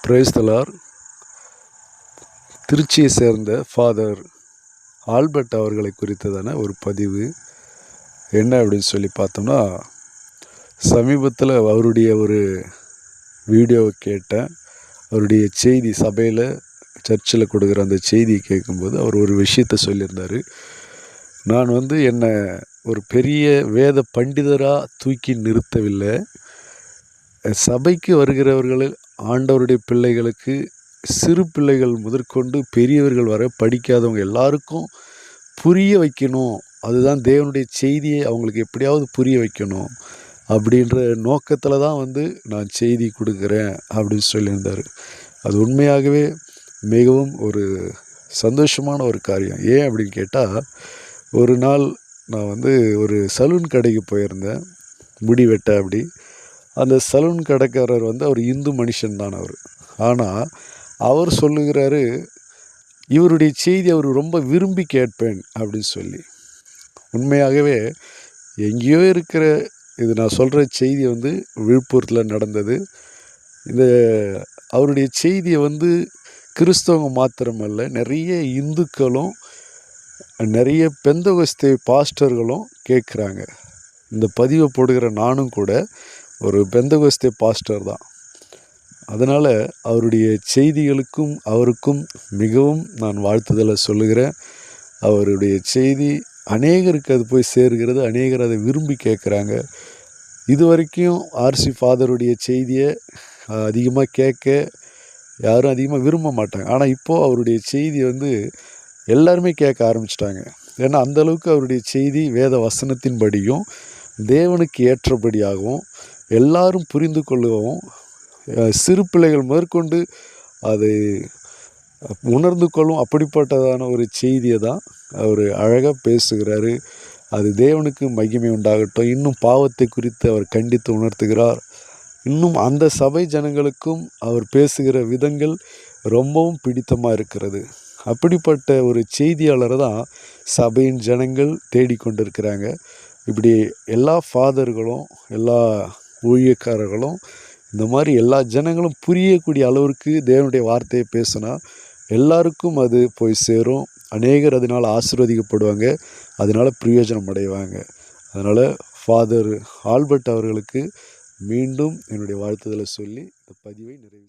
Praise the Lord. திருச்சியை சேர்ந்த father Albert அவர்களை குறித்ததான ஒரு பதிவு. என்ன அப்படின்னு சொல்லி பார்த்தோம்னா, சமீபத்தில் அவருடைய ஒரு வீடியோவை கேட்டேன். அவருடைய செய்தி சபையில் சர்ச்சில் கொடுக்குற அந்த செய்தியை கேட்கும்போது அவர் ஒரு விஷயத்தை சொல்லியிருந்தார். நான் என்னை ஒரு பெரிய வேத பண்டிதராக தூக்கி நிறுத்தவில்லை. சபைக்கு வருகிறவர்கள் ஆண்டவருடைய பிள்ளைகளுக்கு, சிறு பிள்ளைகள் முதற்கொண்டு பெரியவர்கள் வர படிக்காதவங்க எல்லாருக்கும் புரிய வைக்கணும். அதுதான் தேவனுடைய செய்தியை அவங்களுக்கு எப்படியாவது புரிய வைக்கணும் அப்படின்ற நோக்கத்தில் தான் நான் செய்தி கொடுக்குறேன் அப்படின்னு சொல்லியிருந்தார். அது உண்மையாகவே மிகவும் ஒரு சந்தோஷமான ஒரு காரியம். ஏன் அப்படின்னு கேட்டால், ஒரு நாள் நான் ஒரு சலூன் கடைக்கு போயிருந்தேன், முடி வெட்ட. அப்படி அந்த சலூன் கடைக்காரர் அவர் இந்து மனுஷன் தான் அவர். ஆனால் அவர் சொல்லுகிறாரு, இவருடைய செய்தி அவர் ரொம்ப விரும்பி கேட்பேன் அப்படின்னு சொல்லி. உண்மையாகவே எங்கேயோ இருக்கிற இது நான் சொல்கிற செய்தி விழுப்புரத்தில் நடந்தது. இந்த அவருடைய செய்தியை கிறிஸ்தவங்க மாத்திரமல்ல, நிறைய இந்துக்களும் நிறைய பெந்தகோஸ்தே பாஸ்டர்களும் கேட்குறாங்க. இந்த பதிவை போடுகிற நானும் கூட ஒரு பெந்தகோஸ்தே பாஸ்டர் தான். அதனால் அவருடைய செய்திகளுக்கும் அவருக்கும் மிகவும் நான் வாழ்த்துதலை சொல்லுகிறேன். அவருடைய செய்தி அநேகருக்கு அது போய் சேர்கிறது, அநேகர் அதை விரும்பி கேட்குறாங்க. இது வரைக்கும் ஆர்சி ஃபாதருடைய செய்தியை அதிகமாக கேட்க யாரும் அதிகமாக விரும்ப மாட்டாங்க. ஆனால் இப்போது அவருடைய செய்தி எல்லாருமே கேட்க ஆரம்பிச்சிட்டாங்க. ஏன்னா அந்தளவுக்கு அவருடைய செய்தி வேத வசனத்தின்படியும் தேவனுக்கு ஏற்றபடியாகவும் எல்லாரும் புரிந்து கொள்ளவும், சிறு பிள்ளைகள் முதற்கொண்டு அதை உணர்ந்து கொள்ளும் அப்படிப்பட்டதான ஒரு செய்தியை தான் அவர் அழகாக பேசுகிறாரு. அது தேவனுக்கு மகிமை உண்டாகட்டும். இன்னும் பாவத்தை குறித்து அவர் கண்டித்து உணர்த்துகிறார். இன்னும் அந்த சபை ஜனங்களுக்கும் அவர் பேசுகிற விதங்கள் ரொம்பவும் பிடித்தமாக இருக்கிறது. அப்படிப்பட்ட ஒரு செய்தியாளரை தான் சபையின் ஜனங்கள் தேடிக்கொண்டிருக்கிறாங்க. இப்படி எல்லா ஃபாதர்களும் எல்லா ஊழியக்காரர்களும் இந்த மாதிரி எல்லா ஜனங்களும் புரியக்கூடிய அளவிற்கு தேவனுடைய வார்த்தையை பேசினா எல்லாருக்கும் அது போய் சேரும். அநேகர் அதனால் ஆசீர்வதிக்கப்படுவாங்க, அதனால் பிரயோஜனம் அடைவாங்க. அதனால் ஃபாதர் ஆல்பர்ட் அவர்களுக்கு மீண்டும் என்னுடைய வாழ்த்துதலை சொல்லி இந்த பதிவை நிறைவு